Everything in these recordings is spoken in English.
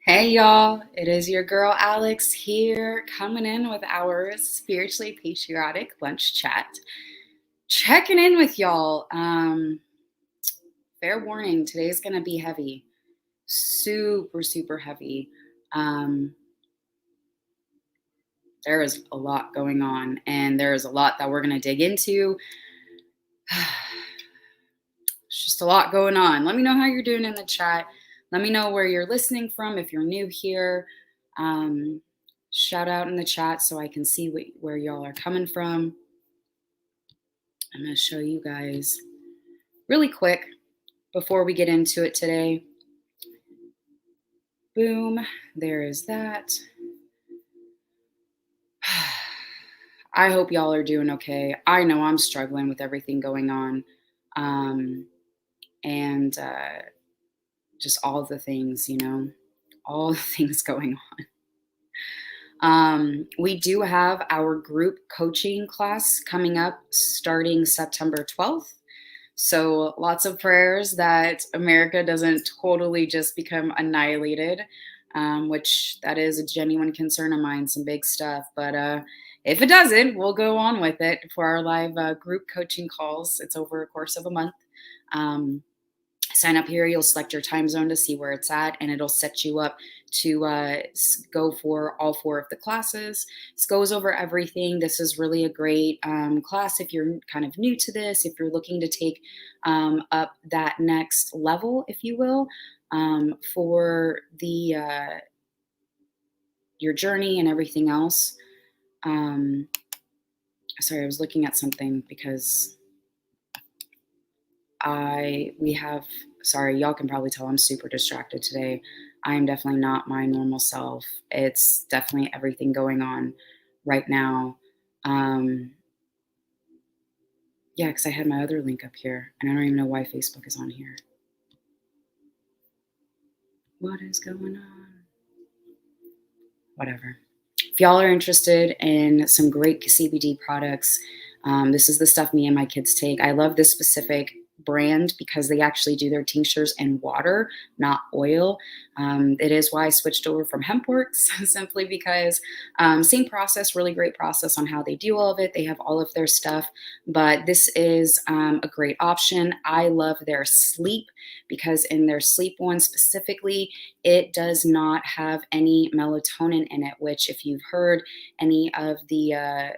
Hey y'all, it is your girl Alex here, coming in with our spiritually patriotic lunch chat. Checking in with y'all. Fair warning, today's gonna be heavy. Super, super heavy. Um, there is a lot going on, and there is a lot that we're gonna dig into. It's just a lot going on. Let me know how you're doing in the chat. Let me know where you're listening from if you're new here. Um, Shout out in the chat so I can see where y'all are coming from. I'm going to show you guys really quick before we get into it today. Boom, there is that. I hope y'all are doing okay. I know I'm struggling with everything going on. And just all the things, all the things going on. We do have our group coaching class coming up starting September 12th. So lots of prayers that America doesn't totally just become annihilated, which that is a genuine concern of mine, some big stuff. But if it doesn't, we'll go on with it for our live group coaching calls. It's over a course of a month. Sign up here. You'll select your time zone to see where it's at, and it'll set you up to go for all 4 of the classes. This goes over everything. This is really a great class if you're kind of new to this, if you're looking to take up that next level, if you will, for your journey and everything else. Sorry, I was looking at something because sorry, y'all can probably tell I'm super distracted today. I am definitely not my normal self. It's definitely everything going on right now. Yeah, because I had my other link up here, and I don't even know why Facebook is on here. What is going on? Whatever. If y'all are interested in some great CBD products, this is the stuff me and my kids take. I love this specific brand because they actually do their tinctures in water, not oil. It is why I switched over from Hempworks, simply because same process, really great process on how they do all of it. They have all of their stuff, but this is a great option. I love their sleep because in their sleep one specifically, it does not have any melatonin in it, which if you've heard any of the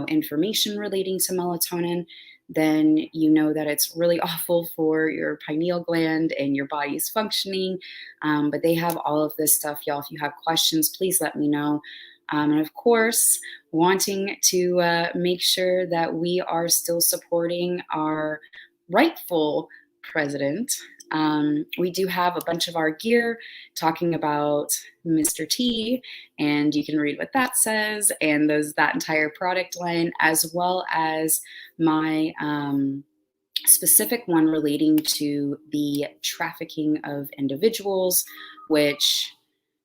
information relating to melatonin, then you know that it's really awful for your pineal gland and your body's functioning. But they have all of this stuff, y'all. If you have questions, please let me know. And of course, wanting to make sure that we are still supporting our rightful president. We do have a bunch of our gear talking about Mr. T, and you can read what that says, and that entire product line, as well as my specific one relating to the trafficking of individuals, which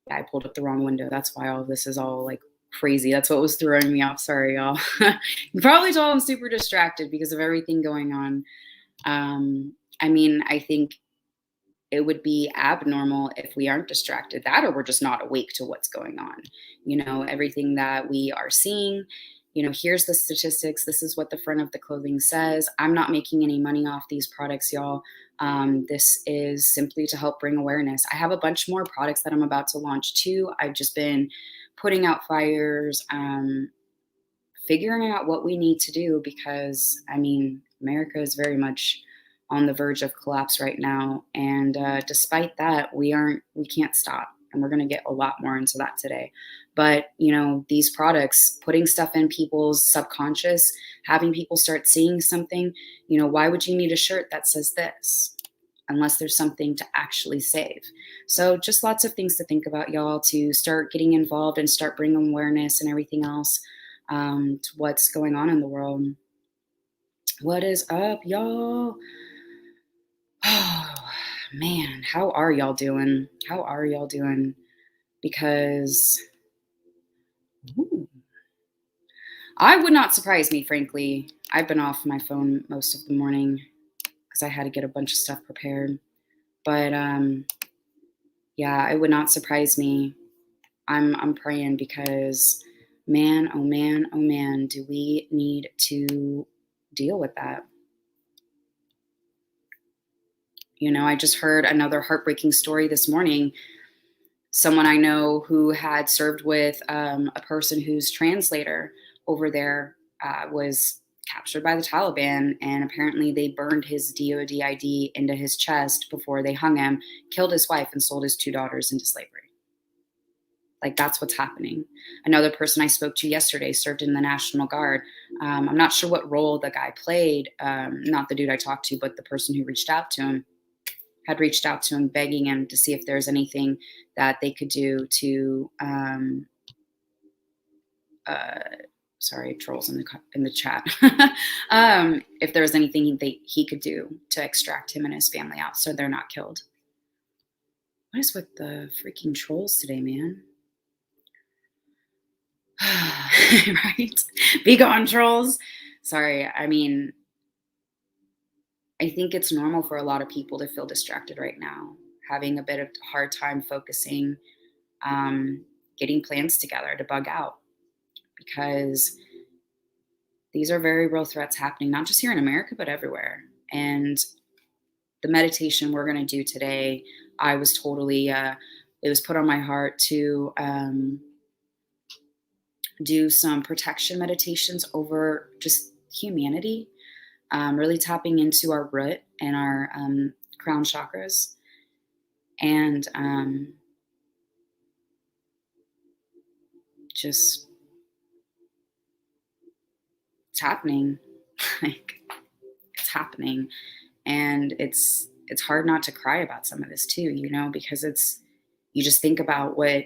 I pulled up the wrong window. That's why all of this is all like crazy. That's what was throwing me off. Sorry, y'all. You probably told I'm super distracted because of everything going on. I think it would be abnormal if we aren't distracted, that or we're just not awake to what's going on. Everything that we are seeing, here's the statistics. This is what the front of the clothing says. I'm not making any money off these products, y'all. This is simply to help bring awareness. I have a bunch more products that I'm about to launch too. I've just been putting out fires, figuring out what we need to do because, America is very much on the verge of collapse right now. And despite that, we can't stop. And we're going to get a lot more into that today. But, these products, putting stuff in people's subconscious, having people start seeing something, why would you need a shirt that says this? Unless there's something to actually save. So just lots of things to think about, y'all, to start getting involved and start bringing awareness and everything else to what's going on in the world. What is up, y'all? Oh, man, how are y'all doing? Because I would not surprise me, frankly. I've been off my phone most of the morning because I had to get a bunch of stuff prepared. But Yeah, it would not surprise me. I'm praying because man, oh man, oh man, do we need to deal with that. I just heard another heartbreaking story this morning. Someone I know who had served with a person whose translator over there was captured by the Taliban, and apparently they burned his DoD ID into his chest before they hung him, killed his wife, and sold his two daughters into slavery. Like, that's what's happening. Another person I spoke to yesterday served in the National Guard. I'm not sure what role the guy played, not the dude I talked to, but the person who reached out to him had reached out to him, begging him to see if there's anything that they could do to, uh, sorry, trolls in the chat, if there was anything he could do to extract him and his family out so they're not killed. What is with the freaking trolls today, man? Right? Be gone, trolls. Sorry. I mean, I think it's normal for a lot of people to feel distracted right now, having a bit of hard time focusing, getting plans together to bug out, because these are very real threats happening, not just here in America, but everywhere. And the meditation we're going to do today, I was totally, it was put on my heart to do some protection meditations over just humanity, really tapping into our root and our crown chakras. And just, it's happening. Like, it's happening. And it's hard not to cry about some of this too, because you just think about what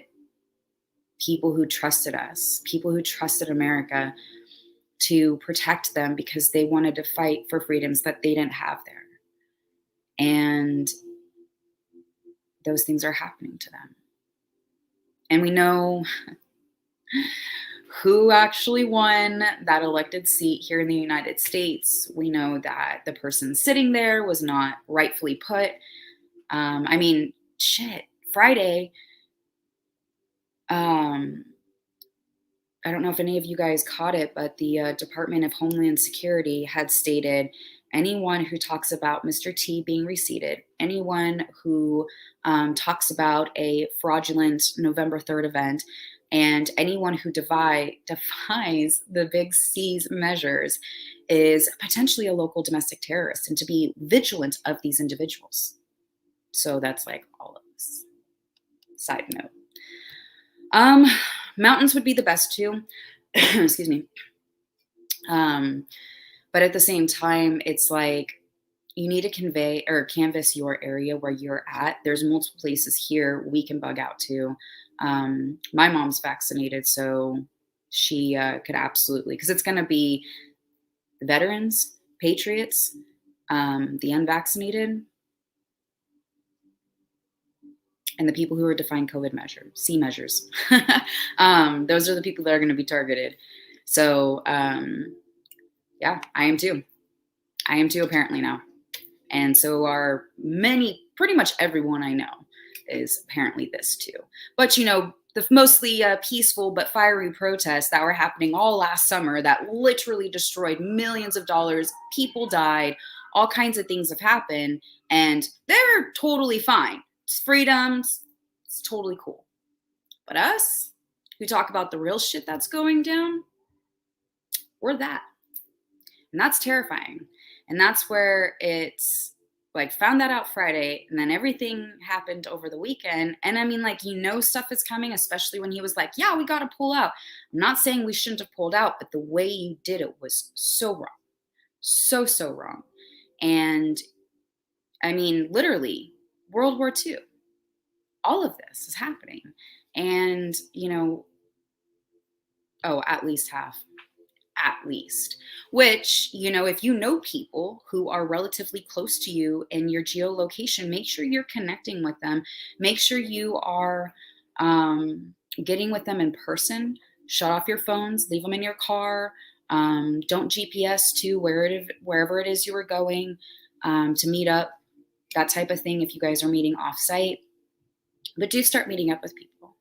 people who trusted us, people who trusted America to protect them because they wanted to fight for freedoms that they didn't have there. And those things are happening to them. And we know who actually won that elected seat here in the United States. We know that the person sitting there was not rightfully put. I mean, shit, Friday, I don't know if any of you guys caught it, but the Department of Homeland Security had stated anyone who talks about Mr. T being reseated, anyone who talks about a fraudulent November 3rd event, and anyone who defies the Big C's measures is potentially a local domestic terrorist, and to be vigilant of these individuals. So that's like all of this. Side note. Mountains would be the best too. Excuse me. But at the same time, it's like you need to convey or canvas your area where you're at. There's multiple places here we can bug out to. My mom's vaccinated, so she could absolutely, because it's going to be the veterans, patriots, the unvaccinated, and the people who are defying COVID measures. Those are the people that are going to be targeted. So, yeah, I am too. I am too, apparently now. And so are pretty much everyone I know is apparently this too. But, the mostly peaceful but fiery protests that were happening all last summer that literally destroyed millions of dollars, people died, all kinds of things have happened, and they're totally fine. It's freedoms, it's totally cool. But us, who talk about the real shit that's going down, we're that. And that's terrifying. And that's where it's like, found that out Friday, and then everything happened over the weekend. And I mean, like, stuff is coming, especially when he was like, yeah, we got to pull out. I'm not saying we shouldn't have pulled out, but the way you did it was so wrong. So, so wrong. And I mean, literally, World War II. All of this is happening. And, at least half. At least, which, if you know people who are relatively close to you in your geolocation, make sure you're connecting with them. Make sure you are getting with them in person. Shut off your phones, leave them in your car. Don't GPS to wherever it is you were going to meet up, that type of thing. If you guys are meeting off-site, But do start meeting up with people.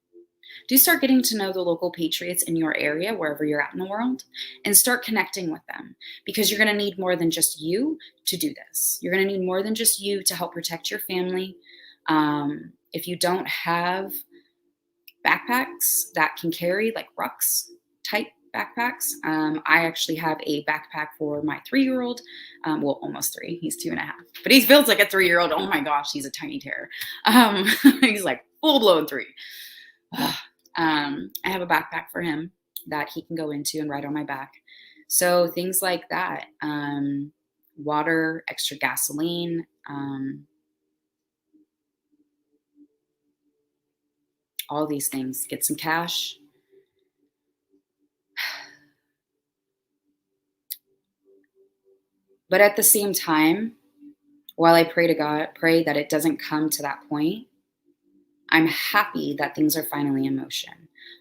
Do start getting to know the local patriots in your area, wherever you're at in the world, and start connecting with them, because you're going to need more than just you to do this. You're going to need more than just you to help protect your family. If you don't have backpacks that can carry, like rucks type backpacks, I actually have a backpack for my 3-year-old. Well, almost three. He's 2.5, but he feels like a 3-year-old. Oh my gosh, he's a tiny terror. He's like full blown 3. I have a backpack for him that he can go into and ride on my back. So things like that, water, extra gasoline, all these things. Get some cash. But at the same time, while I pray to God, pray that it doesn't come to that point, I'm happy that things are finally in motion.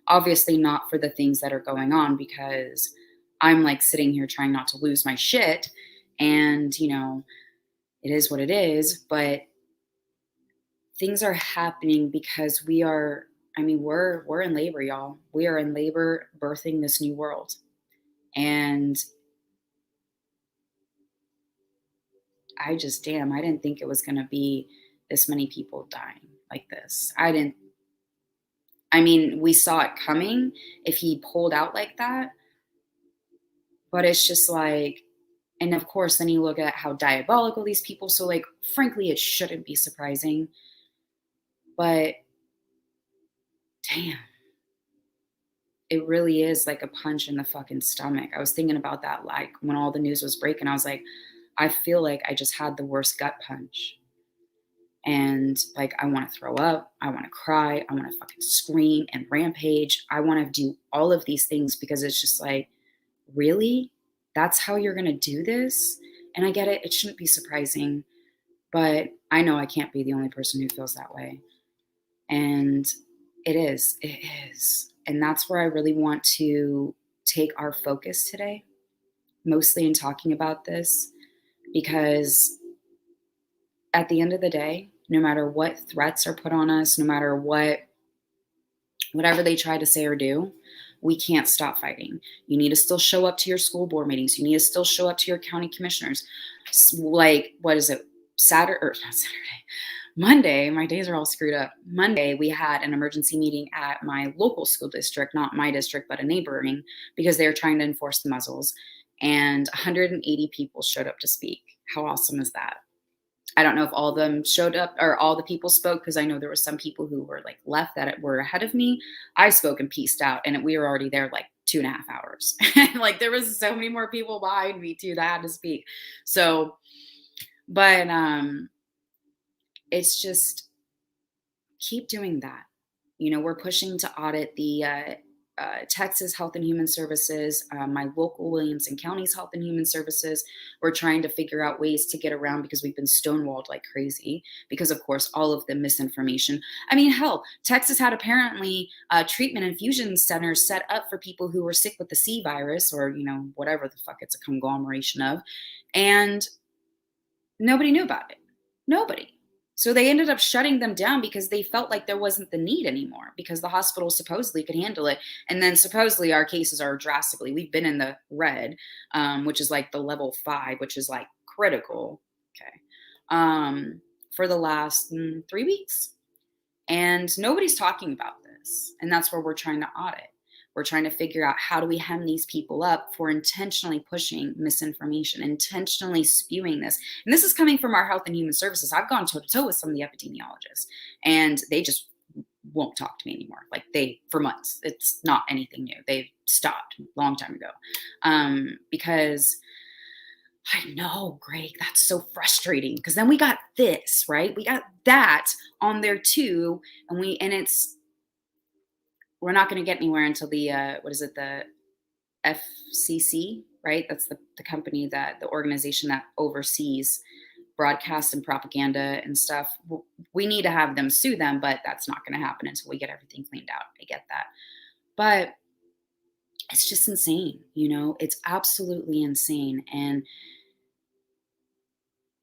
Obviously, not for the things that are going on, because I'm like sitting here trying not to lose my shit. And, it is what it is. But things are happening because we're in labor, y'all. We are in labor birthing this new world. And I didn't think it was going to be this many people dying like this. We saw it coming if he pulled out like that, but it's just like, and of course, then you look at how diabolical these people, so like, frankly, it shouldn't be surprising, but damn, it really is like a punch in the fucking stomach. I was thinking about that, like when all the news was breaking, I was like, I feel like I just had the worst gut punch. And like, I want to throw up, I want to cry, I want to fucking scream and rampage. I want to do all of these things, because it's just like, really? That's how you're going to do this? And I get it. It shouldn't be surprising, but I know I can't be the only person who feels that way. And it is. It is. And that's where I really want to take our focus today, mostly in talking about this, because at the end of the day, no matter what threats are put on us, no matter whatever they try to say or do, we can't stop fighting. You need to still show up to your school board meetings. You need to still show up to your county commissioners. Like, what is it? Not Saturday. Monday, my days are all screwed up. Monday, we had an emergency meeting at my local school district, not my district, but a neighboring, because they were trying to enforce the muzzles. And 180 people showed up to speak. How awesome is that? I don't know if all of them showed up or all the people spoke, because I know there were some people who were like left that were ahead of me. I spoke and pieced out, and we were already there like 2.5 hours. Like, there was so many more people behind me too that had to speak. So, but it's just, keep doing that. We're pushing to audit the Texas Health and Human Services, my local Williamson County's Health and Human Services. We're trying to figure out ways to get around, because we've been stonewalled like crazy because, of course, all of the misinformation. Hell, Texas had apparently treatment infusion centers set up for people who were sick with the C virus, or, whatever the fuck it's a conglomeration of. And nobody knew about it. Nobody. So they ended up shutting them down because they felt like there wasn't the need anymore, because the hospital supposedly could handle it. And then supposedly our cases are we've been in the red, which is like the level 5, which is like critical. Okay. For the last 3 weeks. And nobody's talking about this. And that's where we're trying to audit. We're trying to figure out, how do we hem these people up for intentionally pushing misinformation, intentionally spewing this. And this is coming from our Health and Human Services. I've gone toe to toe with some of the epidemiologists, and they just won't talk to me anymore. Like, for months. It's not anything new. They've stopped a long time ago. Because I know, Greg, that's so frustrating, because then we got this, right? We got that on there too. We're not going to get anywhere until the, the FCC, right? That's the company, the organization that oversees broadcast and propaganda and stuff. We need to have them sue them, but that's not going to happen until we get everything cleaned out. I get that. But it's just insane, it's absolutely insane. And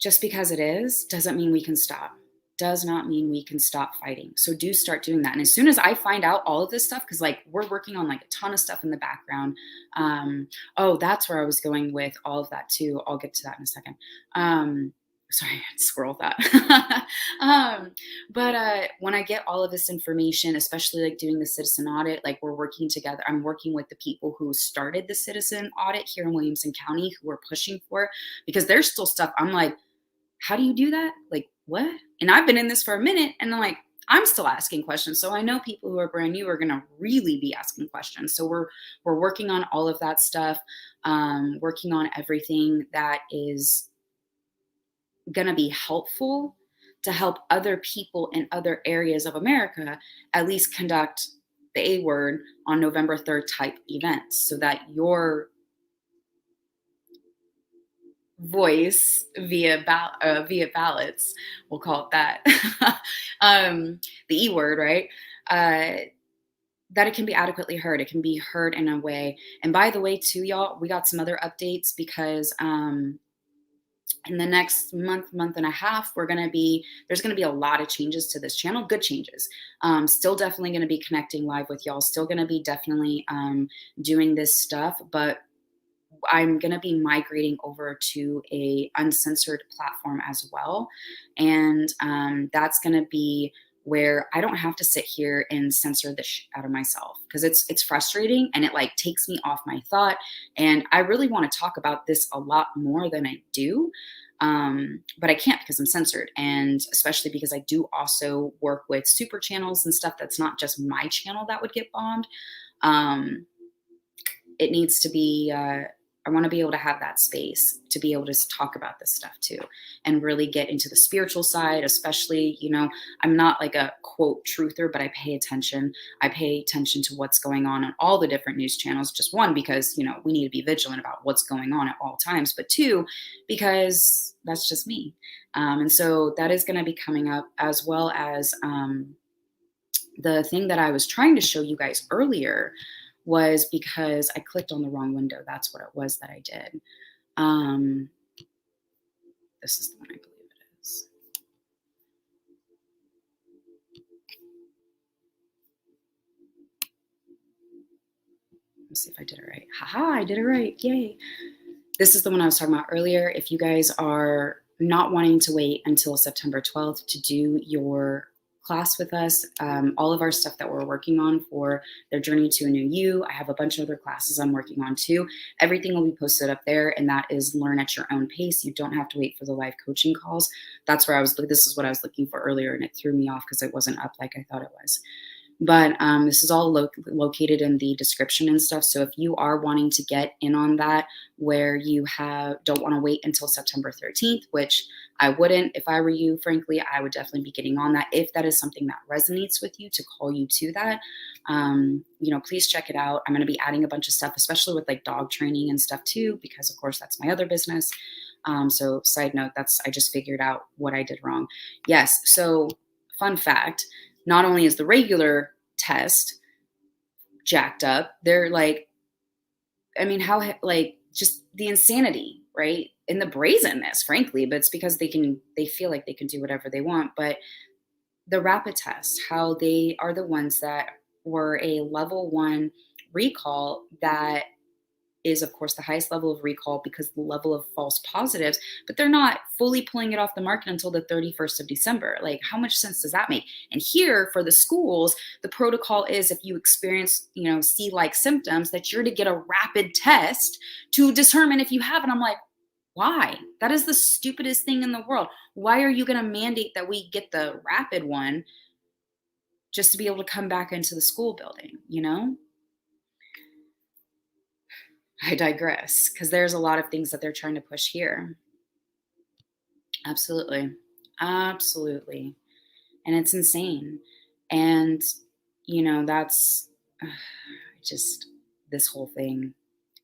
just because it is, doesn't mean we can stop. does not mean we can stop fighting. So do start doing that. And as soon as I find out all of this stuff, because like we're working on like a ton of stuff in the background. Oh, that's where I was going with all of that too. I'll get to that in a second. Sorry, I had to scroll that. But when I get all of this information, especially like doing the citizen audit, like we're working together. I'm working with the people who started the citizen audit here in Williamson County who are pushing for it, because there's still stuff I'm like, how do you do that? Like, what? And I've been in this for a minute, and I'm like, I'm still asking questions. So I know people who are brand new are going to really be asking questions. So we're working on all of that stuff, working on everything that is going to be helpful to help other people in other areas of America at least conduct the A word on November 3rd type events, so that your voice via ballots, we'll call it that, the E word, right? That it can be adequately heard. It can be heard in a way. And by the way, too, y'all, we got some other updates because in the next month and a half, there's gonna be a lot of changes to this channel, good changes. Still definitely gonna be connecting live with y'all. Still gonna be definitely doing this stuff, but I'm going to be migrating over to a uncensored platform as well. And that's going to be where I don't have to sit here and censor the shit out of myself, because it's frustrating and it like takes me off my thought. And I really want to talk about this a lot more than I do. But I can't because I'm censored. And especially because I do also work with super channels and stuff that's not just my channel that would get bombed. It needs to be, I want to be able to have that space to be able to talk about this stuff too, and really get into the spiritual side, especially, I'm not like a quote truther, but I pay attention. I pay attention to what's going on all the different news channels. Just one, because, we need to be vigilant about what's going on at all times, but two, because that's just me. And so that is going to be coming up, as well as the thing that I was trying to show you guys earlier was because I clicked on the wrong window. That's what it was that I did. This is the one I believe it is. Let's see if I did it right. Haha, I did it right. Yay. This is the one I was talking about earlier. If you guys are not wanting to wait until September 12th to do your class with us, all of our stuff that we're working on for their journey to a new you, I have a bunch of other classes I'm working on too. Everything will be posted up there, and that is learn at your own pace. You don't have to wait for the live coaching calls. That's where this is what I was looking for earlier, and it threw me off because it wasn't up like I thought it was. But this is all located in the description and stuff. So if you are wanting to get in on that, where you don't want to wait until September 13th, which I wouldn't, if I were you, frankly, I would definitely be getting on that. If that is something that resonates with you, to call you to that, please check it out. I'm going to be adding a bunch of stuff, especially with like dog training and stuff too, because of course that's my other business. So side note, I just figured out what I did wrong. Yes. So fun fact, not only is the regular test jacked up, they're like, how, like, just the insanity, right? And the brazenness, frankly, but it's because they feel like they can do whatever they want. But the rapid test, how they are the ones that were a level 1 recall, that is, of course, the highest level of recall because the level of false positives, but they're not fully pulling it off the market until the 31st of December. Like, how much sense does that make? And here for the schools, the protocol is if you experience, C-like symptoms, that you're to get a rapid test to determine if you have it. I'm like, why? That is the stupidest thing in the world. Why are you going to mandate that we get the rapid one just to be able to come back into the school building, I digress, because there's a lot of things that they're trying to push here. Absolutely. Absolutely. And it's insane. And, that's just this whole thing.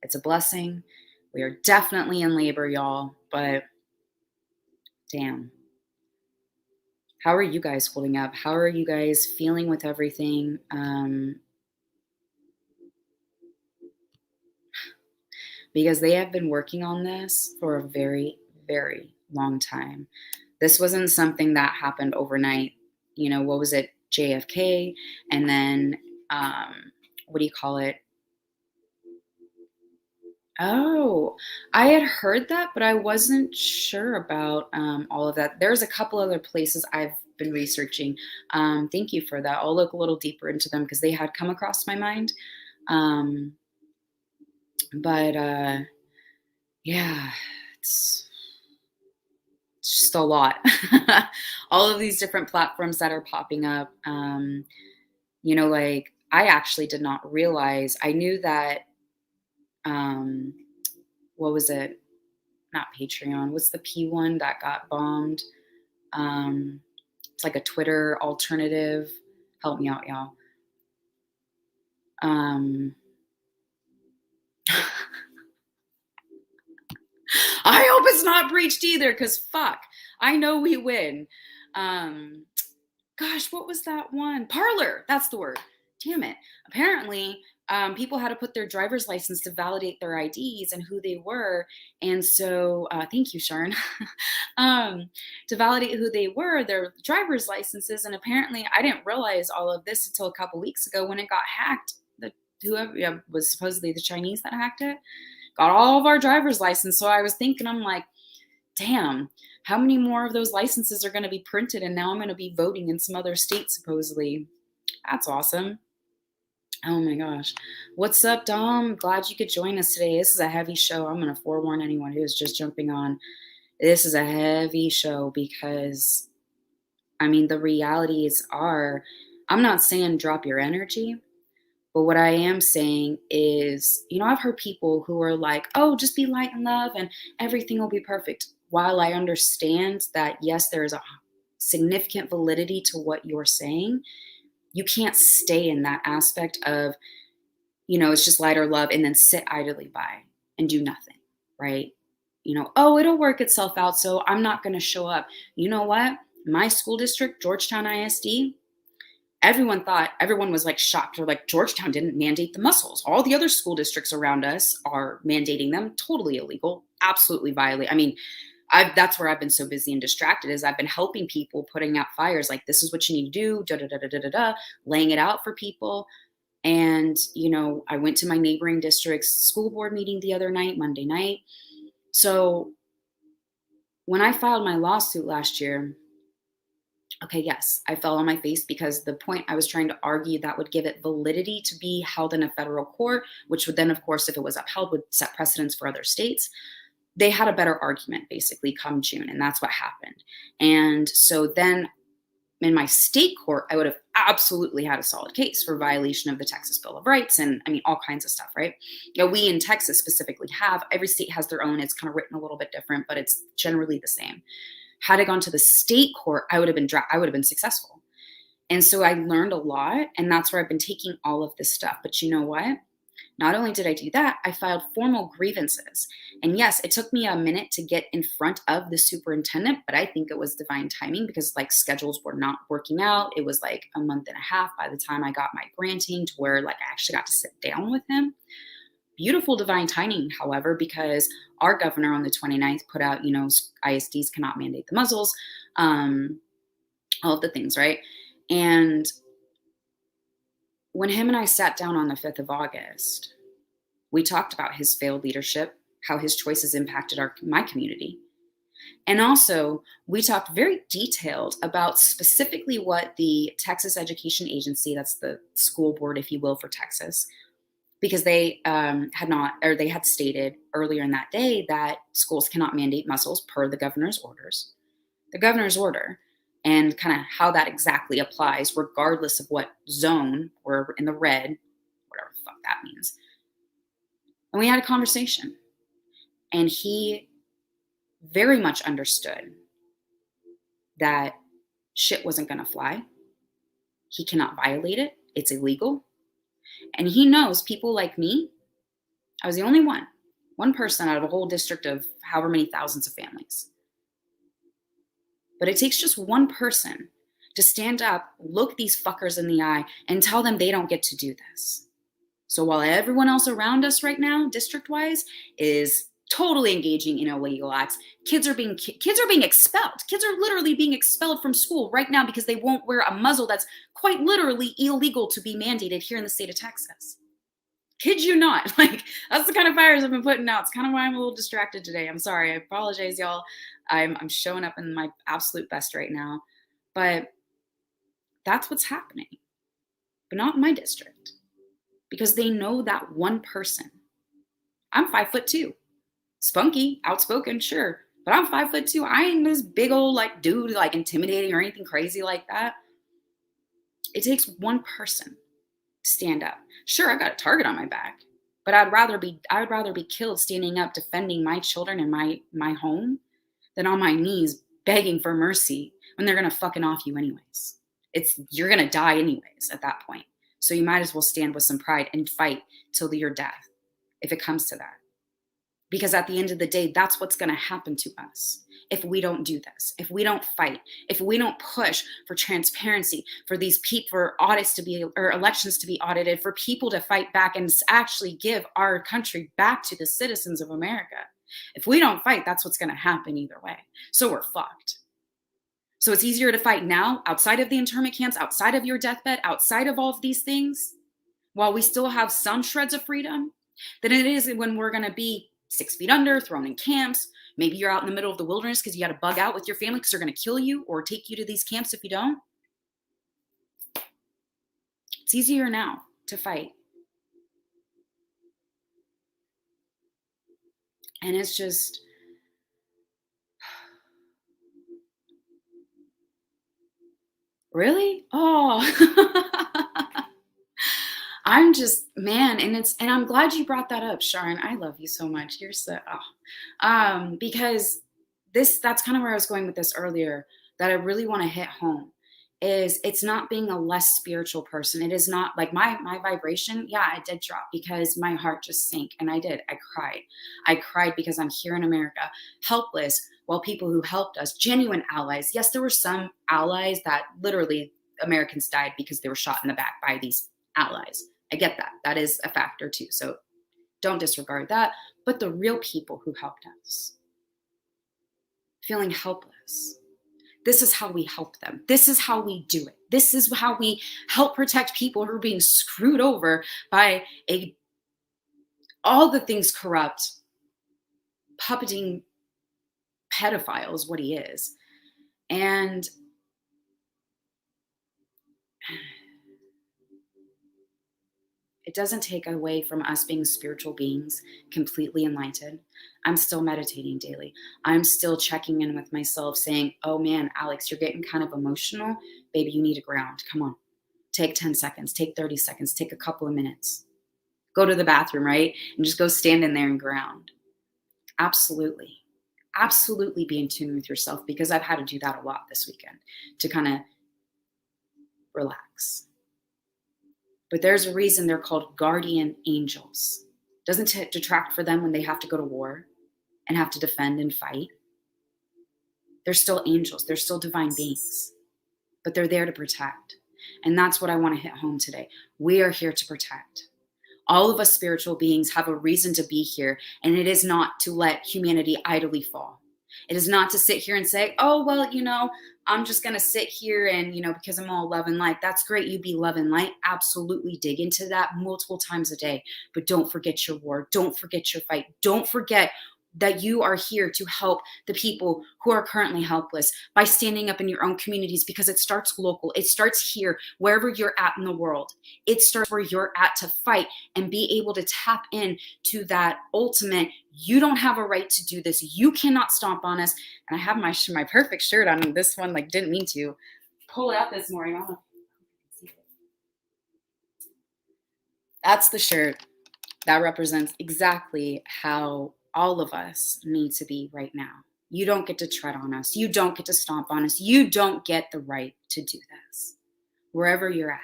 It's a blessing. We are definitely in labor, y'all, but damn. How are you guys holding up? How are you guys feeling with everything? Because they have been working on this for a very, very long time. This wasn't something that happened overnight. You know, what was it? JFK, and then what do you call it? Oh, I had heard that, but I wasn't sure about all of that. There's a couple other places I've been researching. Thank you for that. I'll look a little deeper into them because they had come across my mind. Um, but yeah, it's, it's just a lot. All of these different platforms that are popping up. You know, like I actually did not realize. I knew that. Um, what was it? Not Patreon. What's the P one that got bombed? It's like a Twitter alternative. Help me out, y'all. Um, I hope it's not breached either, because fuck, I know we win. Um, Gosh, what was that one? Parlor. That's the word. Damn it. Apparently, people had to put their driver's license to validate their IDs and who they were. And so, thank you, Sharon, to validate who they were, their driver's licenses. And apparently, I didn't realize all of this until a couple weeks ago when it got hacked. Whoever, yeah, was supposedly the Chinese that hacked it, got all of our driver's license. So I was thinking, I'm like, damn, how many more of those licenses are going to be printed? And now I'm going to be voting in some other state, supposedly. That's awesome. Oh my gosh. What's up, Dom? Glad you could join us today. This is a heavy show. I'm going to forewarn anyone who is just jumping on. This is a heavy show because, I mean, the realities are, I'm not saying drop your energy. But what I am saying is, you know, I've heard people who are like, oh, just be light and love and everything will be perfect. While I understand that, yes, there is a significant validity to what you're saying, you can't stay in that aspect of, you know, it's just light or love and then sit idly by and do nothing, right? You know, oh, it'll work itself out, so I'm not going to show up. You know what? My school district, Georgetown ISD, everyone was like shocked. Or like, Georgetown didn't mandate the muscles. All the other school districts around us are mandating them. Totally illegal. Absolutely violate. I mean, that's where I've been so busy and distracted is I've been helping people putting out fires. Like, this is what you need to do, da, da, da, da, da, da, da, laying it out for people. And, you know, I went to my neighboring district's school board meeting the other night, Monday night. So when I filed my lawsuit last year, okay, yes, I fell on my face because the point I was trying to argue that would give it validity to be held in a federal court, which would then, of course, if it was upheld, would set precedents for other states. They had a better argument basically come June, and that's what happened. And so then in my state court, I would have absolutely had a solid case for violation of the Texas Bill of Rights and, I mean, all kinds of stuff, right? You know, we in Texas specifically have, every state has their own, it's kind of written a little bit different, but it's generally the same. Had I gone to the state court, I would have been successful. And so I learned a lot, and that's where I've been taking all of this stuff. But you know what? Not only did I do that, I filed formal grievances. And yes, it took me a minute to get in front of the superintendent, but I think it was divine timing because like schedules were not working out. It was like a month and a half by the time I got my granting to where like I actually got to sit down with him. Beautiful divine timing, however, because our governor on the 29th put out, you know, ISDs cannot mandate the muzzles, all of the things, right? And when him and I sat down on the 5th of August, we talked about his failed leadership, how his choices impacted my community. And also, we talked very detailed about specifically what the Texas Education Agency, that's the school board, if you will, for Texas, because they had stated earlier in that day that schools cannot mandate muzzles per the governor's orders. The governor's order and kind of how that exactly applies, regardless of what zone we're in the red, whatever the fuck that means. And we had a conversation, and he very much understood that shit wasn't going to fly. He cannot violate it. It's illegal. And he knows people like me, I was the only one person out of a whole district of however many thousands of families. But it takes just one person to stand up, look these fuckers in the eye, and tell them they don't get to do this. So while everyone else around us right now, district-wise, is totally engaging in illegal acts. Kids are being expelled. Kids are literally being expelled from school right now because they won't wear a muzzle that's quite literally illegal to be mandated here in the state of Texas. Kid you not. Like, that's the kind of fires I've been putting out. It's kind of why I'm a little distracted today. I'm sorry. I apologize, y'all. I'm showing up in my absolute best right now. But that's what's happening. But not in my district. Because they know that one person. I'm 5'2". Spunky, outspoken, sure. But I'm 5'2". I ain't this big old like dude, like intimidating or anything crazy like that. It takes one person to stand up. Sure, I've got a target on my back, but I'd rather be killed standing up defending my children and my home than on my knees begging for mercy when they're gonna fucking off you anyways. You're gonna die anyways at that point. So you might as well stand with some pride and fight till your death, if it comes to that. Because at the end of the day, that's what's going to happen to us if we don't do this, if we don't fight, if we don't push for transparency, for these people, for audits to be, or elections to be audited, for people to fight back and actually give our country back to the citizens of America. If we don't fight, that's what's going to happen either way. So we're fucked. So it's easier to fight now, outside of the internment camps, outside of your deathbed, outside of all of these things, while we still have some shreds of freedom, than it is when we're going to be 6 feet under, thrown in camps. Maybe you're out in the middle of the wilderness because you got to bug out with your family because they're going to kill you or take you to these camps if you don't. It's easier now to fight. And it's just, really? Oh, I'm just, man, and I'm glad you brought that up, Sharon. I love you so much. You're so, because that's kind of where I was going with this earlier, that I really want to hit home, is it's not being a less spiritual person. It is not like my vibration. Yeah, I did drop because my heart just sank, and I did. I cried because I'm here in America, helpless, while people who helped us, genuine allies. Yes, there were some allies that literally Americans died because they were shot in the back by these allies. I get that. That is a factor too. So don't disregard that. But the real people who helped us, feeling helpless. This is how we help them. This is how we do it. This is how we help protect people who are being screwed over by all the things corrupt, puppeting pedophile is what he is. And it doesn't take away from us being spiritual beings, completely enlightened. I'm still meditating daily. I'm still checking in with myself saying, oh man, Alex, you're getting kind of emotional. Baby, you need to ground. Come on. Take 10 seconds, take 30 seconds, take a couple of minutes. Go to the bathroom, right? And just go stand in there and ground. Absolutely. Absolutely be in tune with yourself, because I've had to do that a lot this weekend to kind of relax. But there's a reason they're called guardian angels. Doesn't it detract for them when they have to go to war and have to defend and fight? They're still angels. They're still divine beings. But they're there to protect. And that's what I want to hit home today. We are here to protect. All of us spiritual beings have a reason to be here, and it is not to let humanity idly fall. It is not to sit here and say, oh, well, I'm just going to sit here and, because I'm all love and light. That's great. You be love and light. Absolutely dig into that multiple times a day. But don't forget your war. Don't forget your fight. Don't forget that you are here to help the people who are currently helpless by standing up in your own communities, because it starts local. It starts here, wherever you're at in the world. It starts where you're at to fight and be able to tap in to that ultimate, you don't have a right to do this. You cannot stomp on us. And I have my perfect shirt on. This one, didn't mean to pull it out this morning. I don't know if you can see it. That's the shirt that represents exactly how all of us need to be right now. You don't get to tread on us. You don't get to stomp on us. You don't get the right to do this, wherever you're at.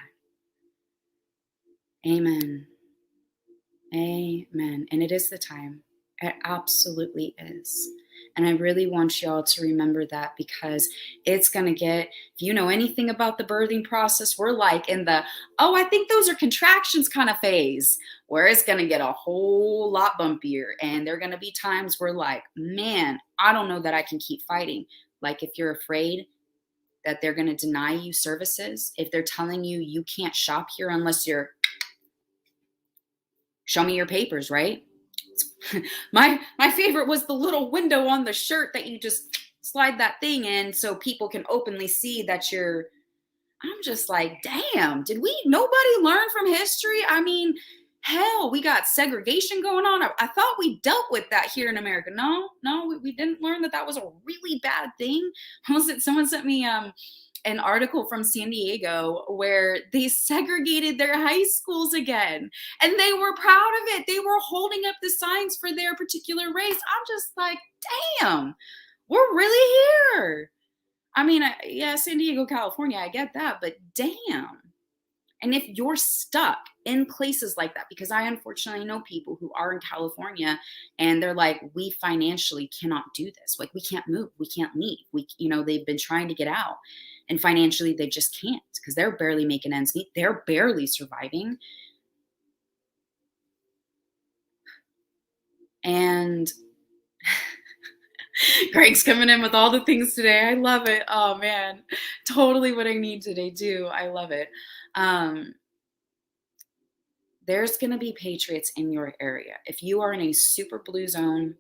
Amen. Amen. And it is the time. It absolutely is. And I really want y'all to remember that, because it's going to get, if you know anything about the birthing process, we're like in the, oh, I think those are contractions kind of phase, where it's going to get a whole lot bumpier. And there are going to be times where, like, man, I don't know that I can keep fighting. Like, if you're afraid that they're going to deny you services, if they're telling you you can't shop here unless you're, show me your papers, right? My favorite was the little window on the shirt that you just slide that thing in so people can openly see that you're, I'm just like, damn, did we nobody learn from history? I mean, hell, we got segregation going on. I thought we dealt with that here in America. No, we didn't learn that that was a really bad thing. Was it someone sent me an article from San Diego where they segregated their high schools again, and they were proud of it. They were holding up the signs for their particular race. I'm just like, damn, we're really here. I mean, yeah, San Diego, California, I get that, but damn. And if you're stuck in places like that, because I unfortunately know people who are in California and they're like, we financially cannot do this. Like, we can't move, we can't leave. They've been trying to get out, and financially they just can't, because they're barely making ends meet. They're barely surviving. And Greg's coming in with all the things today. I love it. Oh man, totally what I need today too. I love it. There's going to be patriots in your area. If you are in a super blue zone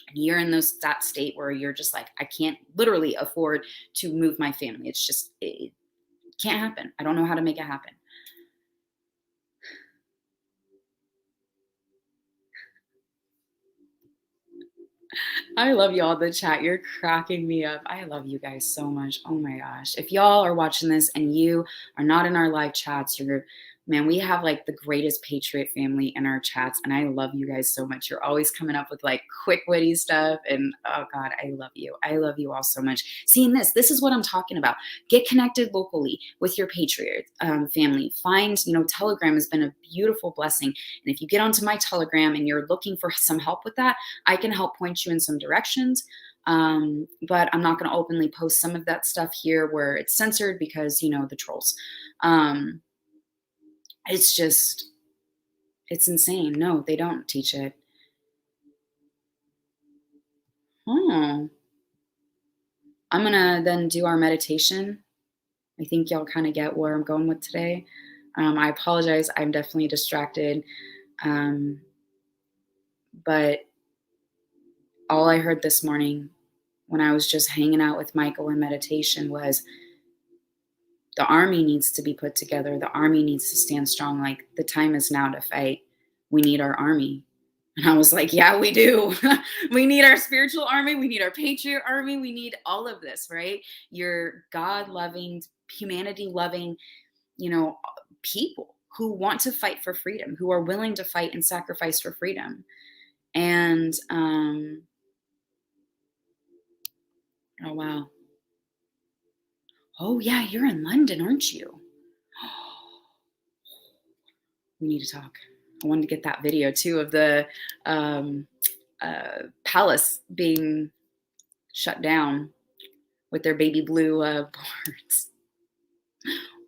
and you're in that state where you're just like, I can't literally afford to move my family. It's just, it can't happen. I don't know how to make it happen. I love y'all in the chat. You're cracking me up. I love you guys so much. Oh my gosh. If y'all are watching this and you are not in our live chats, man, we have like the greatest Patriot family in our chats. And I love you guys so much. You're always coming up with like quick, witty stuff. And oh God, I love you. I love you all so much. Seeing this is what I'm talking about. Get connected locally with your Patriot family. Find, Telegram has been a beautiful blessing. And if you get onto my Telegram and you're looking for some help with that, I can help point you in some directions. But I'm not going to openly post some of that stuff here where it's censored because, the trolls. It's insane. No, they don't teach it. Oh, I'm going to then do our meditation. I think y'all kind of get where I'm going with today. I apologize. I'm definitely distracted. But all I heard this morning when I was just hanging out with Michael in meditation was the army needs to be put together. The army needs to stand strong. Like, the time is now to fight. We need our army. And I was like, yeah, we do. We need our spiritual army. We need our patriot army. We need all of this, right? Your God-loving, humanity-loving, people who want to fight for freedom, who are willing to fight and sacrifice for freedom. And, oh, wow. Oh, yeah, you're in London, aren't you? We need to talk. I wanted to get that video too of the palace being shut down with their baby blue boards.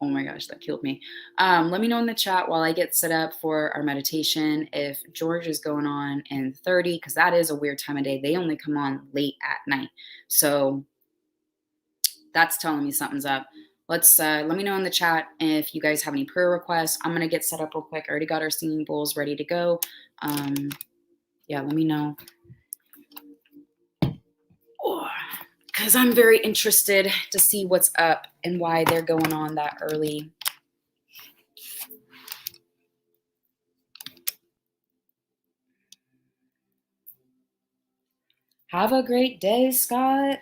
Oh my gosh, that killed me. Let me know in the chat while I get set up for our meditation if George is going on in 30, because that is a weird time of day. They only come on late at night. So that's telling me something's up. Let me know in the chat if you guys have any prayer requests. I'm going to get set up real quick. I already got our singing bowls ready to go. Yeah, let me know. Because I'm very interested to see what's up and why they're going on that early. Have a great day, Scott.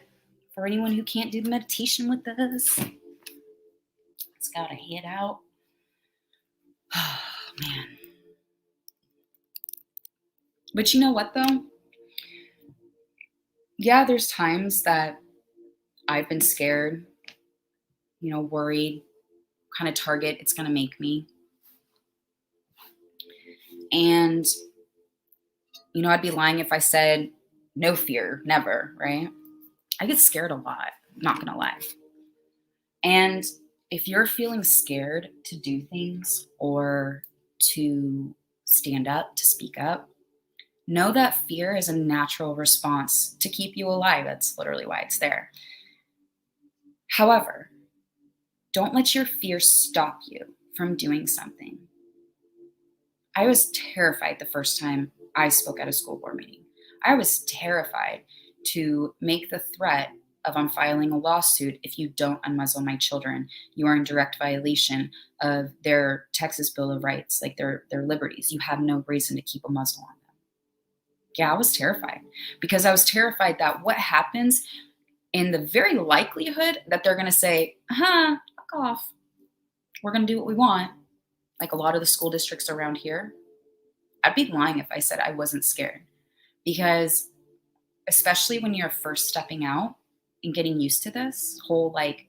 For anyone who can't do the meditation with us, it's got to head out. Oh, man. But you know what, though? Yeah, there's times that I've been scared, worried, kind of target it's going to make me. And, I'd be lying if I said no fear, never, right? I get scared a lot, not gonna lie. And if you're feeling scared to do things or to stand up, to speak up, know that fear is a natural response to keep you alive. That's literally why it's there. However, don't let your fear stop you from doing something. I was terrified the first time I spoke at a school board meeting. I was terrified to make the threat of I'm filing a lawsuit if you don't unmuzzle my children. You are in direct violation of their Texas Bill of Rights, like their liberties. You have no reason to keep a muzzle on them. Yeah, I was terrified because I was terrified that what happens in the very likelihood that they're going to say, fuck off. We're going to do what we want. Like a lot of the school districts around here, I'd be lying if I said I wasn't scared because, especially when you're first stepping out and getting used to this whole like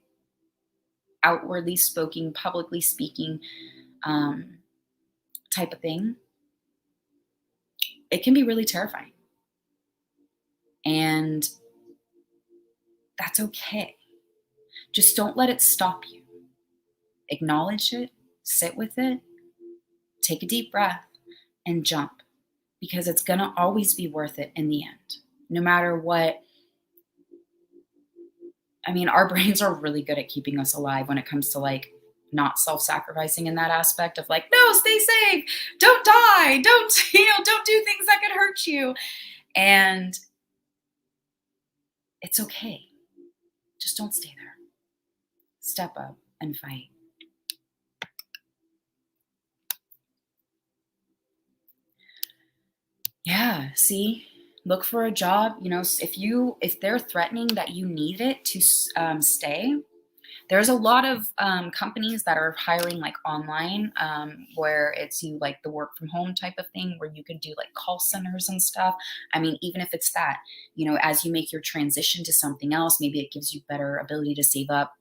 outwardly spoken, publicly speaking um, type of thing, it can be really terrifying. And that's okay. Just don't let it stop you. Acknowledge it, sit with it, take a deep breath, and jump because it's going to always be worth it in the end. No matter what. I mean, our brains are really good at keeping us alive when it comes to like not self-sacrificing in that aspect of like, no, stay safe, don't die, don't, don't do things that could hurt you. And it's okay. Just don't stay there. Step up and fight. Yeah, see, look for a job. If they're threatening that you need it to stay, there's a lot of companies that are hiring like online, where it's you like the work from home type of thing, where you can do like call centers and stuff. I mean, even if it's that, as you make your transition to something else, maybe it gives you better ability to save up,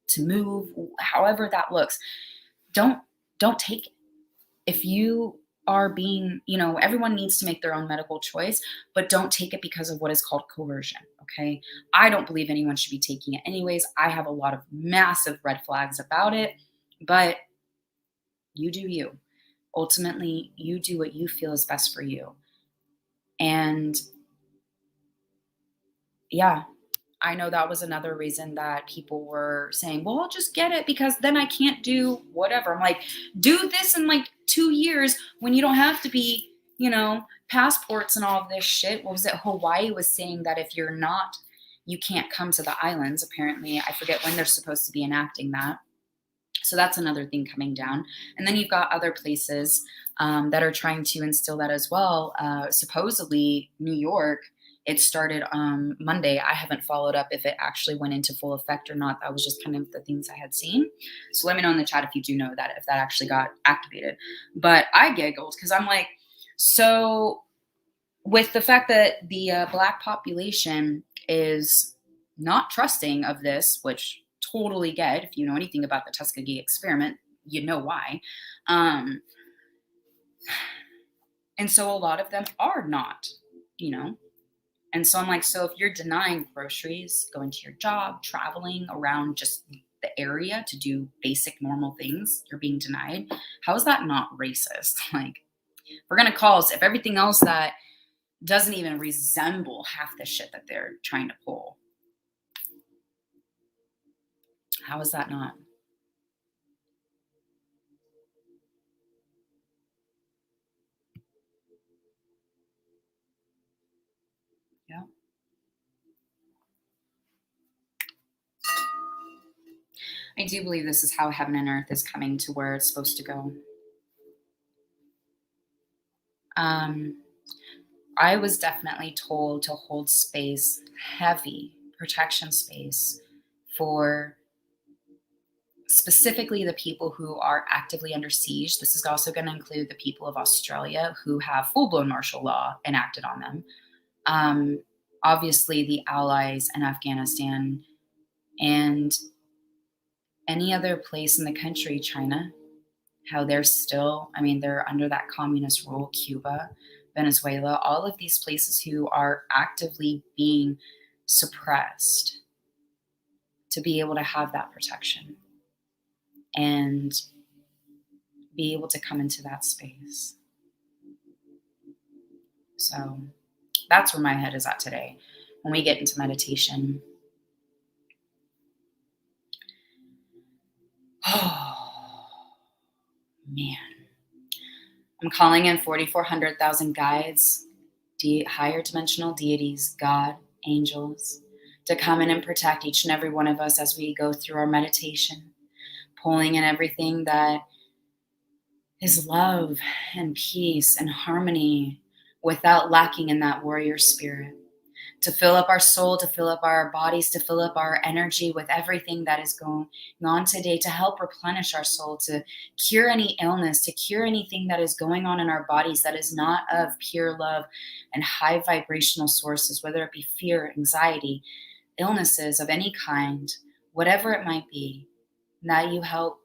to move, however that looks. Don't don't take it. If you are being, everyone needs to make their own medical choice, but don't take it because of what is called coercion. Okay. I don't believe anyone should be taking it anyways. I have a lot of massive red flags about it, but you do you. Ultimately, you do what you feel is best for you. And yeah, I know that was another reason that people were saying, well, I'll just get it because then I can't do whatever. I'm like, do this in like 2 years when you don't have to be, passports and all of this shit. What was it? Hawaii was saying that if you're not, you can't come to the islands. Apparently, I forget when they're supposed to be enacting that. So that's another thing coming down. And then you've got other places that are trying to instill that as well. Supposedly, New York, it started Monday. I haven't followed up if it actually went into full effect or not. That was just kind of the things I had seen. So let me know in the chat if you do know that, if that actually got activated. But I giggled because I'm like, so with the fact that the Black population is not trusting of this, which totally get, if you know anything about the Tuskegee experiment, you know why. And so a lot of them are not, you know. And so I'm like, so if you're denying groceries, going to your job, traveling around just the area to do basic normal things, you're being denied. How is that not racist? Like, we're going to call us if everything else that doesn't even resemble half the shit that they're trying to pull. How is that not? Yeah. I do believe this is how heaven and earth is coming to where it's supposed to go. I was definitely told to hold space, heavy protection space, for specifically the people who are actively under siege. This is also going to include the people of Australia who have full-blown martial law enacted on them. Obviously, the allies in Afghanistan and any other place in the country, China, how they're still, I mean, they're under that communist rule, Cuba. Venezuela, all of these places who are actively being suppressed, to be able to have that protection and be able to come into that space. So that's where my head is at today when we get into meditation. Oh, man. I'm calling in 4,400,000 guides, higher dimensional deities, God, angels, to come in and protect each and every one of us as we go through our meditation, pulling in everything that is love and peace and harmony without lacking in that warrior spirit. To fill up our soul, to fill up our bodies, to fill up our energy with everything that is going on today, to help replenish our soul, to cure any illness, to cure anything that is going on in our bodies that is not of pure love and high vibrational sources, whether it be fear, anxiety, illnesses of any kind, whatever it might be, that you help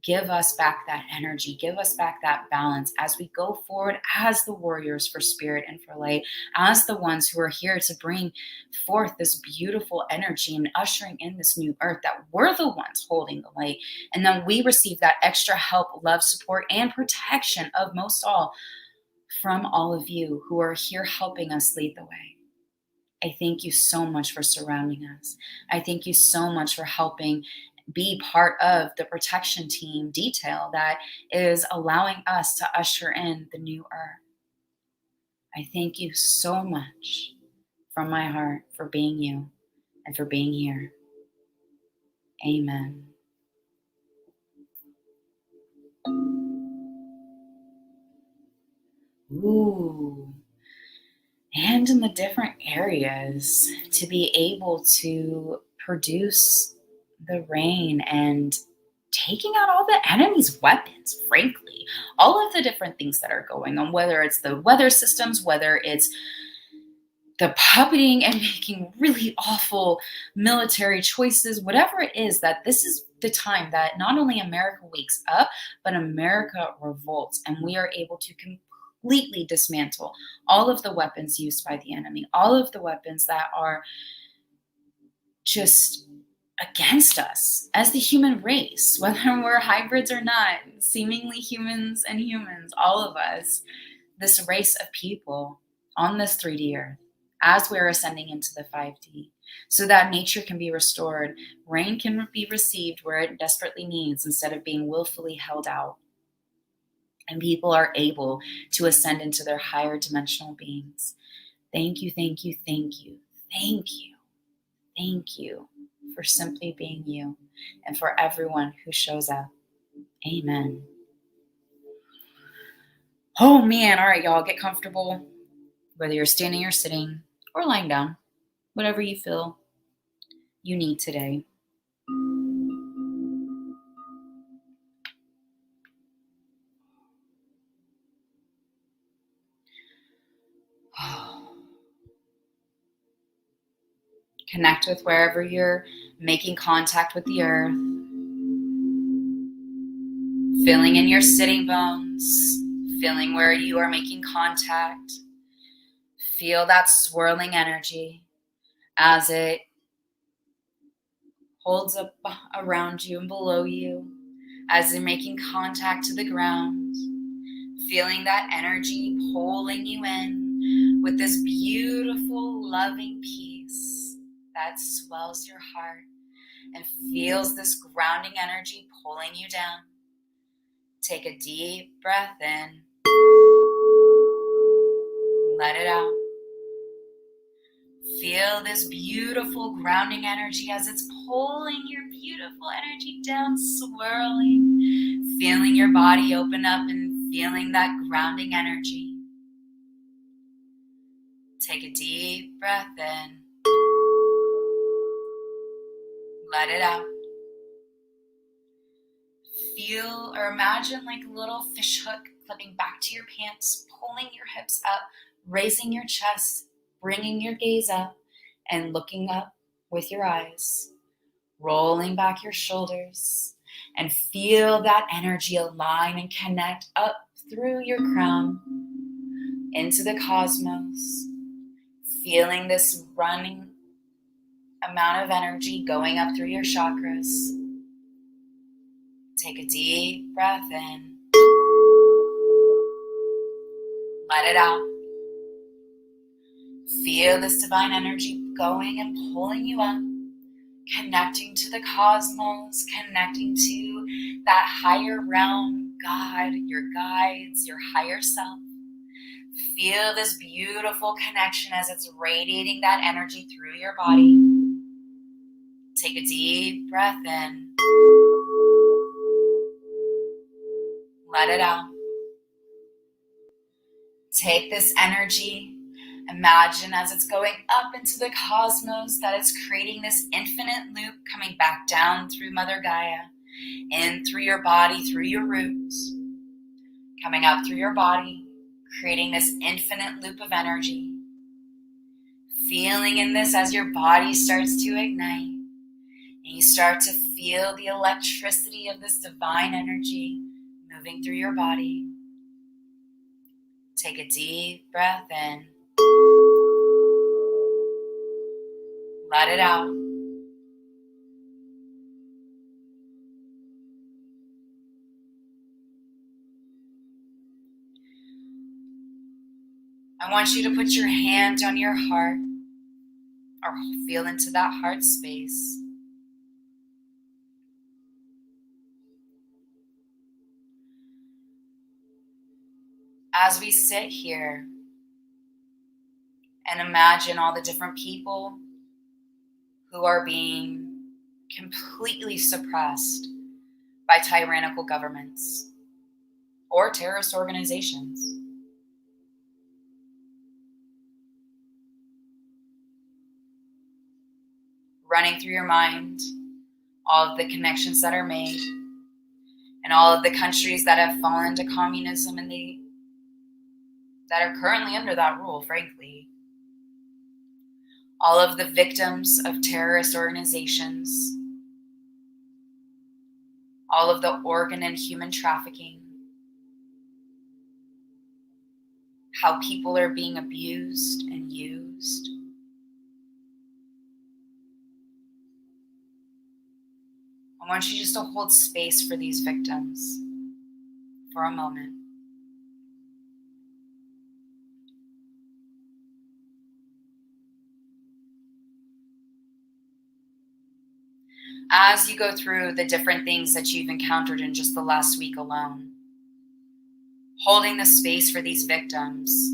give us back that energy, give us back that balance as we go forward as the warriors for spirit and for light, as the ones who are here to bring forth this beautiful energy and ushering in this new earth, that we're the ones holding the light. And then we receive that extra help, love, support, and protection of most all from all of you who are here helping us lead the way. I thank you so much for surrounding us. I thank you so much for helping be part of the protection team detail that is allowing us to usher in the new earth. I thank you so much from my heart for being you and for being here. Amen. Ooh. And in the different areas, to be able to produce the rain and taking out all the enemy's weapons, frankly, all of the different things that are going on, whether it's the weather systems, whether it's the puppeting and making really awful military choices, whatever it is, that this is the time that not only America wakes up, but America revolts, and we are able to completely dismantle all of the weapons used by the enemy, all of the weapons that are just against us as the human race, whether we're hybrids or not, seemingly humans and humans, all of us, this race of people on this 3D earth, as we're ascending into the 5D, so that nature can be restored, rain can be received where it desperately needs instead of being willfully held out, and people are able to ascend into their higher dimensional beings. Thank you, thank you, thank you, thank you, thank you for simply being you and for everyone who shows up. Amen. Oh man, all right, y'all, get comfortable, whether you're standing or sitting or lying down, whatever you feel you need today. Connect with wherever you're making contact with the earth. Feeling in your sitting bones, feeling where you are making contact. Feel that swirling energy as it holds up around you and below you, as you're making contact to the ground. Feeling that energy pulling you in with this beautiful, loving peace that swells your heart and feels this grounding energy pulling you down. Take a deep breath in. Let it out. Feel this beautiful grounding energy as it's pulling your beautiful energy down, swirling. Feeling your body open up and feeling that grounding energy. Take a deep breath in. Let it out. Feel or imagine like a little fish hook clipping back to your pants, pulling your hips up, raising your chest, bringing your gaze up and looking up with your eyes, rolling back your shoulders, and feel that energy align and connect up through your crown, into the cosmos, feeling this running amount of energy going up through your chakras. Take a deep breath in. Let it out. Feel this divine energy going and pulling you up, connecting to the cosmos, connecting to that higher realm, God, your guides, your higher self. Feel this beautiful connection as it's radiating that energy through your body. Take a deep breath in. Let it out. Take this energy. Imagine as it's going up into the cosmos that it's creating this infinite loop coming back down through Mother Gaia, in through your body, through your roots, coming up through your body, creating this infinite loop of energy. Feeling in this as your body starts to ignite, and you start to feel the electricity of this divine energy moving through your body. Take a deep breath in. Let it out. I want you to put your hand on your heart or feel into that heart space. As we sit here and imagine all the different people who are being completely suppressed by tyrannical governments or terrorist organizations. Running through your mind all of the connections that are made and all of the countries that have fallen to communism and that are currently under that rule, frankly. All of the victims of terrorist organizations, all of the organ and human trafficking, how people are being abused and used. I want you just to hold space for these victims for a moment. As you go through the different things that you've encountered in just the last week alone, holding the space for these victims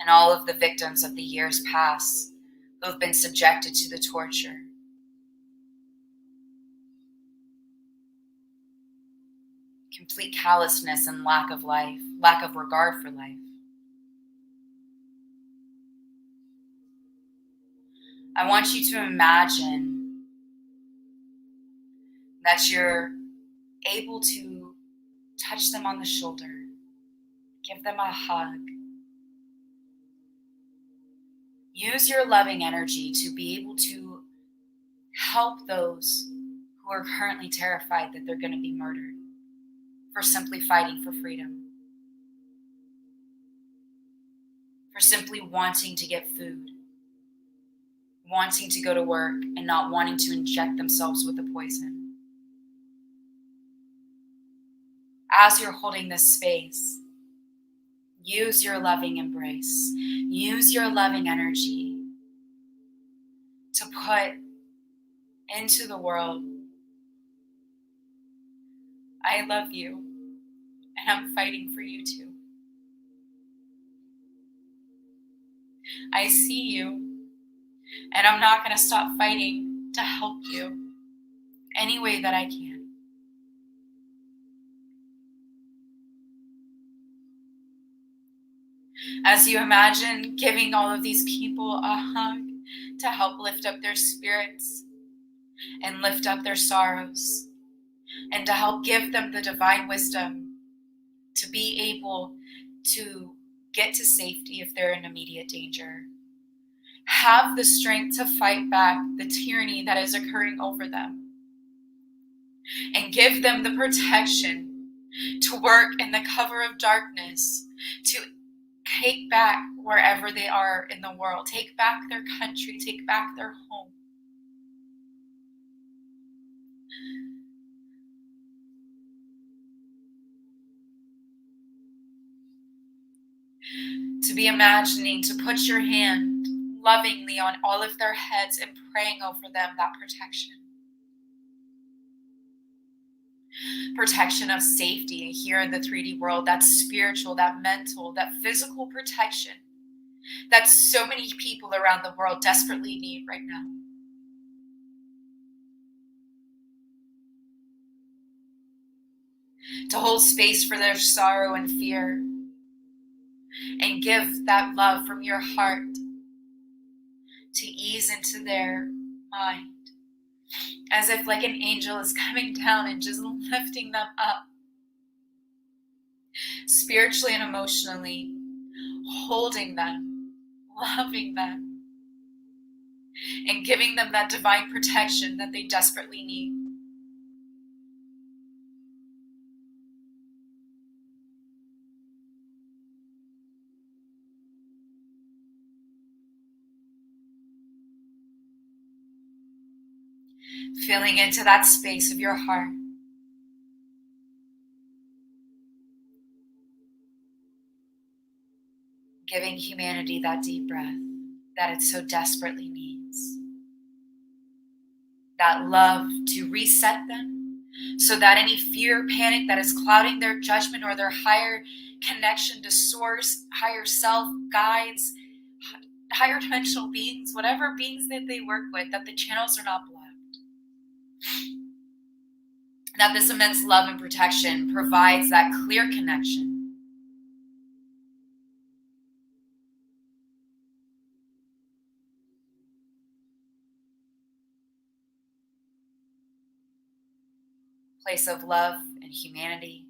and all of the victims of the years past who have been subjected to the torture. Complete callousness and lack of life, lack of regard for life. I want you to imagine that you're able to touch them on the shoulder, give them a hug. Use your loving energy to be able to help those who are currently terrified that they're going to be murdered for simply fighting for freedom, for simply wanting to get food, wanting to go to work and not wanting to inject themselves with the poison. As you're holding this space, use your loving embrace, use your loving energy to put into the world, I love you, and I'm fighting for you too. I see you, and I'm not going to stop fighting to help you any way that I can. As you imagine giving all of these people a hug to help lift up their spirits and lift up their sorrows, and to help give them the divine wisdom to be able to get to safety if they're in immediate danger. Have the strength to fight back the tyranny that is occurring over them, and give them the protection to work in the cover of darkness, to take back wherever they are in the world. Take back their country. Take back their home. To be imagining, to put your hand lovingly on all of their heads and praying over them that protection. Protection of safety here in the 3D world, that spiritual, that mental, that physical protection that so many people around the world desperately need right now. To hold space for their sorrow and fear and give that love from your heart to ease into their mind, as if like an angel is coming down and just lifting them up spiritually and emotionally, holding them, loving them, and giving them that divine protection that they desperately need. Feeling into that space of your heart. Giving humanity that deep breath that it so desperately needs. That love to reset them so that any fear, panic that is clouding their judgment or their higher connection to source, higher self, guides, higher dimensional beings, whatever beings that they work with, that the channels are not blocked. That this immense love and protection provides that clear connection. Place of love and humanity.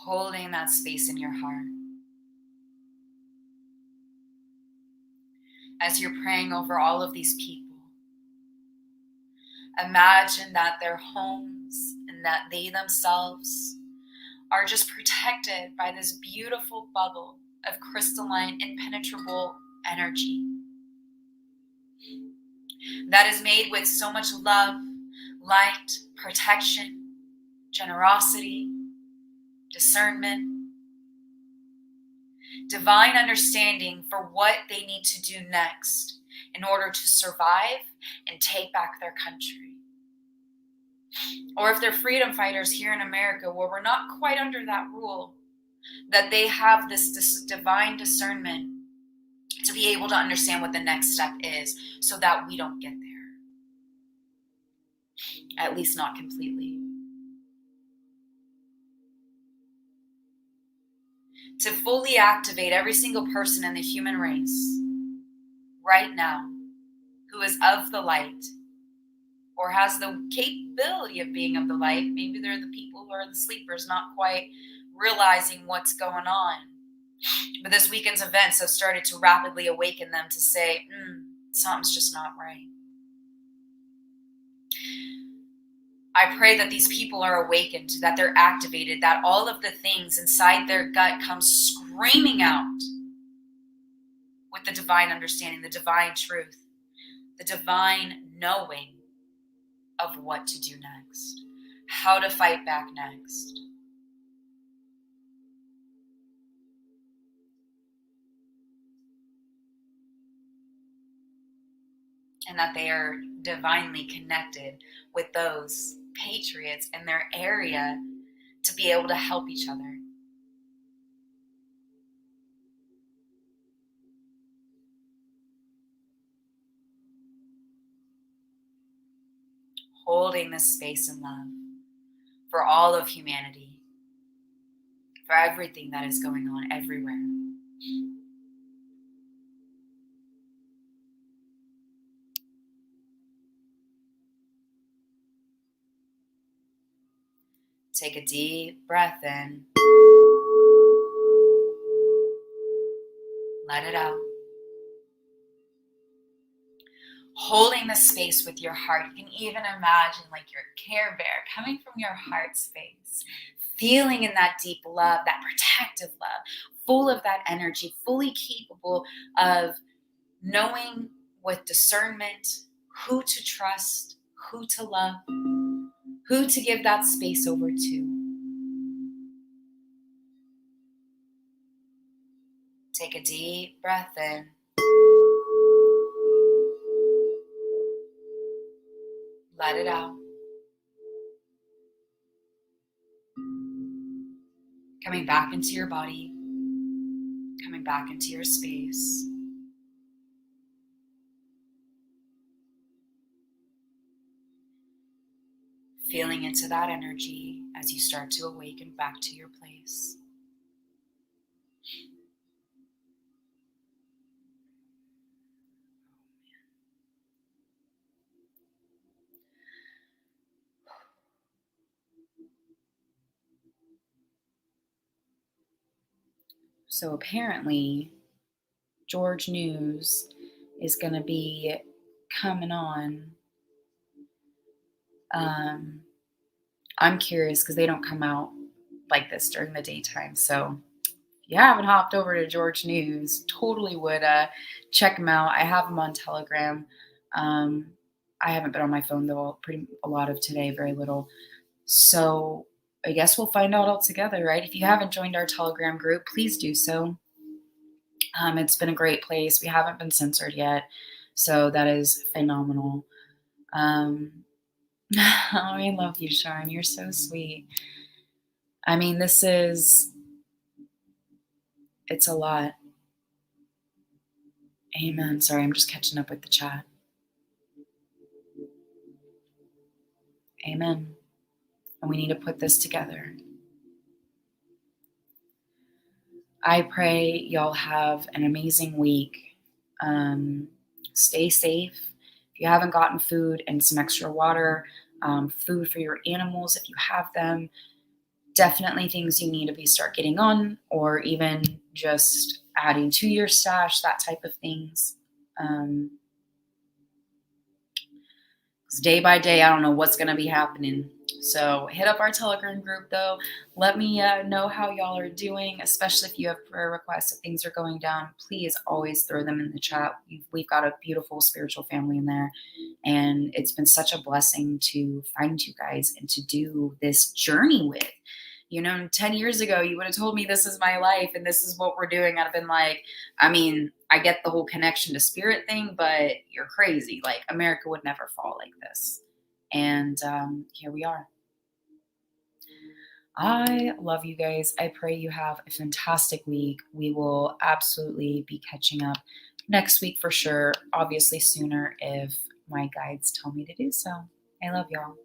Holding that space in your heart. As you're praying over all of these people, imagine that their homes and that they themselves are just protected by this beautiful bubble of crystalline, impenetrable energy that is made with so much love, light, protection, generosity, discernment, divine understanding for what they need to do next in order to survive and take back their country. Or if they're freedom fighters here in America where we're not quite under that rule, that they have this divine discernment to be able to understand what the next step is so that we don't get there. At least not completely. To fully activate every single person in the human race right now who is of the light or has the capability of being of the light. Maybe they're the people who are the sleepers, not quite realizing what's going on. But this weekend's events have started to rapidly awaken them to say, something's just not right. I pray that these people are awakened, that they're activated, that all of the things inside their gut come screaming out with the divine understanding, the divine truth, the divine knowing of what to do next, how to fight back next. And that they are divinely connected with those patriots in their area to be able to help each other. Holding this space in love for all of humanity, for everything that is going on everywhere. Take a deep breath in. Let it out. holding the space with your heart. You can even imagine like your Care Bear coming from your heart space, feeling in that deep love, that protective love, full of that energy, fully capable of knowing with discernment who to trust, who to love, who to give that space over to. Take a deep breath in. Let it out. Coming back into your body, coming back into your space. Feeling into that energy as you start to awaken back to your place. So apparently, George News is going to be coming on. I'm curious because they don't come out like this during the daytime. So if you haven't hopped over to George News, totally would check them out. I have them on Telegram. I haven't been on my phone though a lot of today, very little. So I guess we'll find out all together, right? If you haven't joined our Telegram group, please do so. It's been a great place. We haven't been censored yet, so that is phenomenal. I love you, Sharon. You're so sweet. I mean, it's a lot. Amen. Sorry, I'm just catching up with the chat. Amen. And we need to put this together. I pray y'all have an amazing week. Stay safe. If you haven't gotten food and some extra water, food for your animals if you have them, definitely things you need to start getting on, or even just adding to your stash, that type of things. 'Cause day by day, I don't know what's going to be happening. So hit up our Telegram group, though. Let me know how y'all are doing, especially if you have prayer requests, if things are going down. Please always throw them in the chat. We've got a beautiful spiritual family in there. And it's been such a blessing to find you guys and to do this journey with. 10 years ago, you would have told me this is my life and this is what we're doing. I'd have been like, I mean, I get the whole connection to spirit thing, but you're crazy. Like, America would never fall like this. And here we are. I love you guys. I pray you have a fantastic week. We will absolutely be catching up next week for sure. Obviously sooner if my guides tell me to do so. I love y'all.